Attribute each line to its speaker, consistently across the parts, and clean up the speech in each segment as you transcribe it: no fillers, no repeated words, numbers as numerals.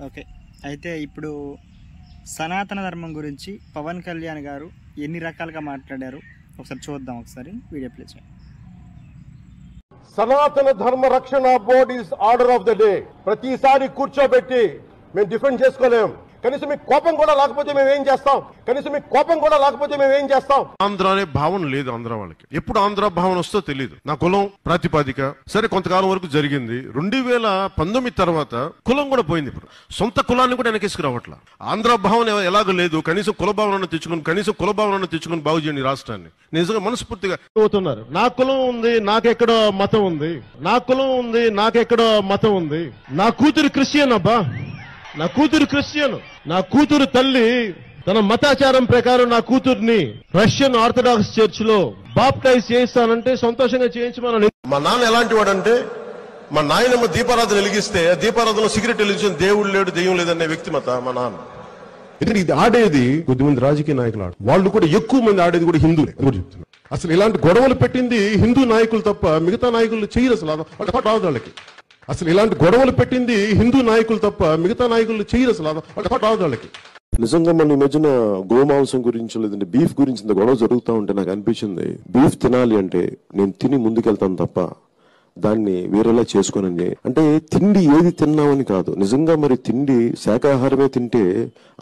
Speaker 1: Okay. అయితే ఇప్పుడు సనాతన ధర్మం గురించి పవన్ కళ్యాణ్ గారు ఎన్ని రకాలుగా మాట్లాడారు ఒకసారి చూద్దాం. ఒకసారి వీడియో ప్లే చేయండి.
Speaker 2: సనాతన ధర్మ రక్షణ board is order of the day. ప్రతిసారి కూర్చోబెట్టి మేము డిఫెండ్ చేసుకోలేం. కనీసం మీకు కోపం కూడా లేకపోతే మేము ఏం చేస్తాం?
Speaker 3: ఆంధ్ర అనే భావన లేదు ఆంధ్ర వాళ్ళకి. ఎప్పుడు ఆంధ్ర భావన వస్తో తెలియదు. నా కులం ప్రాతిపాదిక సరే కొంతకాలం వరకు జరిగింది. 2019 తర్వాత కులం కూడా పోయింది. ఇప్పుడు సొంత కులాన్ని కూడా వెనకేసుకురావట్లా. ఆంధ్ర భావన ఎలాగో లేదు. కనీసం కుల భావనను తెచ్చుకుని బాగు చేయండి రాష్ట్రాన్ని. నిజంగా మనస్ఫూర్తిగా అవుతున్నారు. నా కులం ఉంది, నాకెక్కడో మతం ఉంది. నా కూతురు క్రిస్టియన్ అబ్బా. నా కూతురు తల్లి తన మతాచారం ప్రకారం నా కూతుర్ని రష్యన్ ఆర్థడాక్స్ చర్చ్ లో బాప్టైజ్ చేయిస్తానంటే సంతోషంగా చేయించమని. మా నాన్న ఎలాంటి వాడంటే, మా నాయనమ్మ దీపారాధన వెలిగిస్తే దీపారాధనలో సిగరెట్ వెలిగించిన దేవుడు లేడు దెయ్యం లేదనే వ్యక్తిమత మా నాన్న. ఎందుకంటే ఇది ఆడేది కొద్దిమంది రాజకీయ నాయకులు వాళ్ళు కూడా ఎక్కువ మంది ఆడేది కూడా హిందువులే చెప్తున్నారు. అసలు ఇలాంటి గొడవలు పెట్టింది హిందూ నాయకులు తప్ప మిగతా నాయకులు చేయరు. వాళ్ళకి
Speaker 4: నిజంగా మన ఈ మధ్యన గోమాంసం గురించి లేదంటే బీఫ్ గురించి ఇంత గొడవ జరుగుతూ ఉంటే నాకు అనిపించింది, బీఫ్ తినాలి అంటే నేను తిని ముందుకెళ్తాను తప్ప దాన్ని వేరేలా చేసుకోనని. అంటే తిండి ఏది తిన్నామని కాదు, నిజంగా మరి తిండి శాకాహారమే తింటే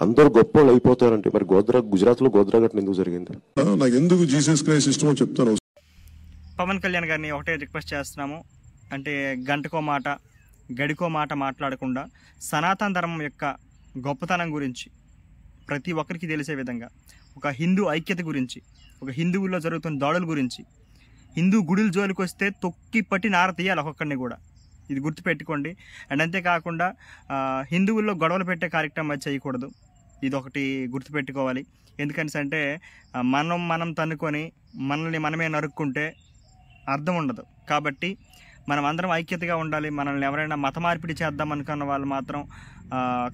Speaker 4: అందరూ గొప్ప వాళ్ళు అయిపోతారంటే మరి గుజరాత్ లో గోద్రా ఘటన ఎందుకు జరిగింది? నాకు ఎందుకు జీసస్ క్రైస్ట్ ఇష్టమో చెప్తాను.
Speaker 1: పవన్ కళ్యాణ్ గారిని ఒకటే రిక్వెస్ట్ చేస్తున్నాము, అంటే గంటకో మాట గడికో మాట మాట్లాడకుండా సనాతన ధర్మం యొక్క గొప్పతనం గురించి ప్రతి ఒక్కరికి తెలిసే విధంగా, ఒక హిందూ ఐక్యత గురించి, ఒక హిందువుల్లో జరుగుతున్న దాడుల గురించి, హిందూ గుడుల జోలికి వస్తే తొక్కి పట్టి నార తీయాలి ఒక్కొక్కరిని కూడా. ఇది గుర్తుపెట్టుకోండి. అండ్ అంతేకాకుండా హిందువుల్లో గొడవలు పెట్టే కార్యక్రమం అది చేయకూడదు. ఇది ఒకటి గుర్తుపెట్టుకోవాలి. ఎందుకని అంటే మనం తన్నుకొని మనల్ని మనమే నరుక్కుంటే అర్థం ఉండదు. కాబట్టి మనం అందరం ఐక్యతగా ఉండాలి. మనల్ని ఎవరైనా మత మార్పిడి చేద్దాం అనుకున్న వాళ్ళు మాత్రం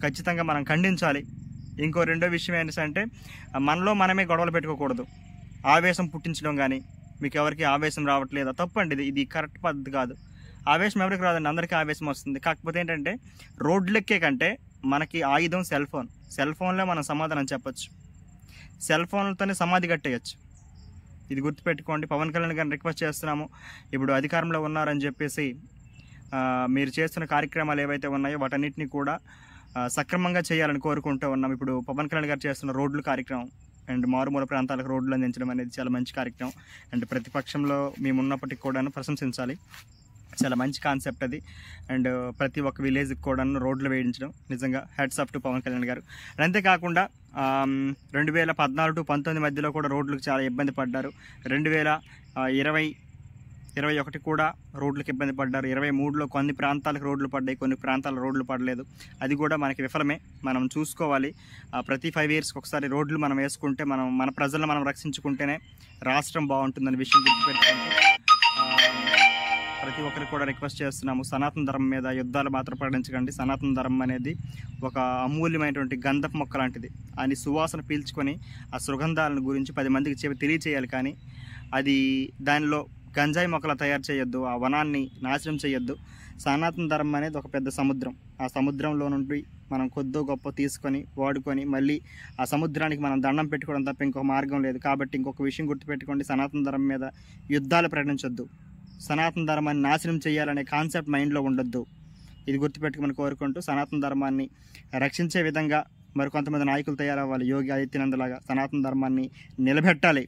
Speaker 1: ఖచ్చితంగా మనం ఖండించాలి. ఇంకో రెండో విషయం ఏంటంటే మనలో మనమే గొడవలు పెట్టుకోకూడదు. ఆవేశం పుట్టించడం కానీ, మీకు ఎవరికి ఆవేశం రావట్లేదా తప్పండి. ఇది కరెక్ట్ పద్ధతి కాదు. ఆవేశం ఎవరికి రాదండి, అందరికీ ఆవేశం వస్తుంది. కాకపోతే ఏంటంటే రోడ్లెక్కే కంటే మనకి ఆయుధం సెల్ ఫోన్లో మనం సమాధానం చెప్పచ్చు. సెల్ ఫోన్లతోనే సమాధి కట్టేయచ్చు. ఇది గుర్తుపెట్టుకోండి. పవన్ కళ్యాణ్ గారిని రిక్వెస్ట్ చేస్తున్నాము, ఇప్పుడు అధికారంలో ఉన్నారని చెప్పేసి మీరు చేస్తున్న కార్యక్రమాలు ఏవైతే ఉన్నాయో వాటన్నిటిని కూడా సక్రమంగా చేయాలని కోరుకుంటూ ఉన్నాం. ఇప్పుడు పవన్ కళ్యాణ్ గారు చేస్తున్న రోడ్లు కార్యక్రమం అండ్ మారుమూల ప్రాంతాలకు రోడ్లు అందించడం అనేది చాలా మంచి కార్యక్రమం. అండ్ ప్రతిపక్షంలో మేము ఉన్నప్పటికీ కూడాను ప్రశంసించాలి. చాలా మంచి కాన్సెప్ట్ అది. అండ్ ప్రతి ఒక్క విలేజ్కి కూడా రోడ్లు వేయించడం నిజంగా hats off to Pawan Kalyan గారు. అంతేకాకుండా 2014-19 మధ్యలో కూడా రోడ్లకు చాలా ఇబ్బంది పడ్డారు. 2020-21 కూడా రోడ్లకు ఇబ్బంది పడ్డారు. 23లో కొన్ని ప్రాంతాలకు రోడ్లు పడ్డాయి, కొన్ని ప్రాంతాల రోడ్లు పడలేదు. అది కూడా మనకి విఫలమే. మనం చూసుకోవాలి. ప్రతి 5 yearsకి ఒకసారి రోడ్లు మనం వేసుకుంటే మన ప్రజలను మనం రక్షించుకుంటేనే రాష్ట్రం బాగుంటుందనే విషయం గుర్తుపెట్టుకుంటూ ప్రతి ఒక్కరికి కూడా రిక్వెస్ట్ చేస్తున్నాము, సనాతన ధర్మం మీద యుద్ధాలు మాత్రం ప్రకటించకండి. సనాతన ధర్మం అనేది ఒక అమూల్యమైనటువంటి గంధపు మొక్క లాంటిది. అని సువాసన పీల్చుకొని ఆ సుగంధాలను గురించి 10 మందికి తెలియచేయాలి. కానీ అది దానిలో గంజాయి మొక్కలు తయారు చేయొద్దు, ఆ వనాన్ని నాశనం చేయొద్దు. సనాతన ధర్మం అనేది ఒక పెద్ద సముద్రం. ఆ సముద్రంలో నుండి మనం కొద్దో గొప్ప తీసుకొని వాడుకొని మళ్ళీ ఆ సముద్రానికి మనం దండం పెట్టుకోవడం తప్ప ఇంకొక మార్గం లేదు. కాబట్టి ఇంకొక విషయం గుర్తుపెట్టుకోండి, సనాతన ధర్మం మీద యుద్ధాలు ప్రకటించొద్దు. సనాతన ధర్మాన్ని నాశనం చేయాలనే కాన్సెప్ట్ మైండ్లో ఉండొద్దు. ఇది గుర్తుపెట్టుకుని కోరుకుంటూ సనాతన ధర్మాన్ని రక్షించే విధంగా మరి కొంతమంది నాయకులు తయారవ్వాలి. యోగి ఆదిత్యనాథ్ లాగా సనాతన ధర్మాన్ని నిలబెట్టాలి.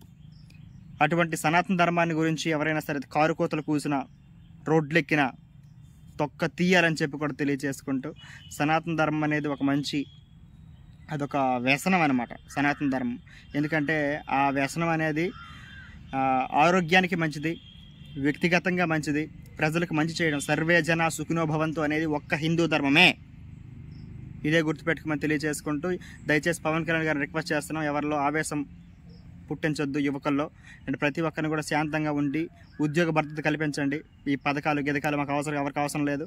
Speaker 1: అటువంటి సనాతన ధర్మాన్ని గురించి ఎవరైనా సరే కారు కోతలు కూసిన, రోడ్లెక్కిన తొక్క తీయాలని చెప్పి కూడా తెలియజేసుకుంటూ, సనాతన ధర్మం అనేది అదొక వ్యసనం అన్నమాట సనాతన ధర్మం. ఎందుకంటే ఆ వ్యసనం అనేది ఆరోగ్యానికి మంచిది, వ్యక్తిగతంగా మంచిది, ప్రజలకు మంచి చేయడం. సర్వే జన సుఖినో భవంతు అనేది ఒక్క హిందూ ధర్మమే. ఇదే గుర్తుపెట్టుకోమని తెలియజేసుకుంటూ దయచేసి పవన్ కళ్యాణ్ గారిని రిక్వెస్ట్ చేస్తున్నాం, ఎవరిలో ఆవేశం పుట్టించొద్దు యువకుల్లో. అండ్ ప్రతి ఒక్కరిని కూడా శాంతంగా ఉండి ఉద్యోగ భద్రత కల్పించండి. ఈ పథకాలు మాకు ఎవరికి అవసరం లేదు.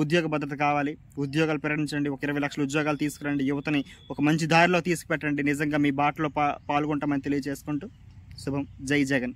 Speaker 1: ఉద్యోగ భద్రత కావాలి, ఉద్యోగాలు ప్రకటించండి. ఒక 20 లక్షల ఉద్యోగాలు తీసుకురండి, యువతని ఒక మంచి దారిలో తీసుకుపెట్టండి. నిజంగా మీ బాటలో పాల్గొంటామని తెలియజేసుకుంటూ శుభం. జై జగన్.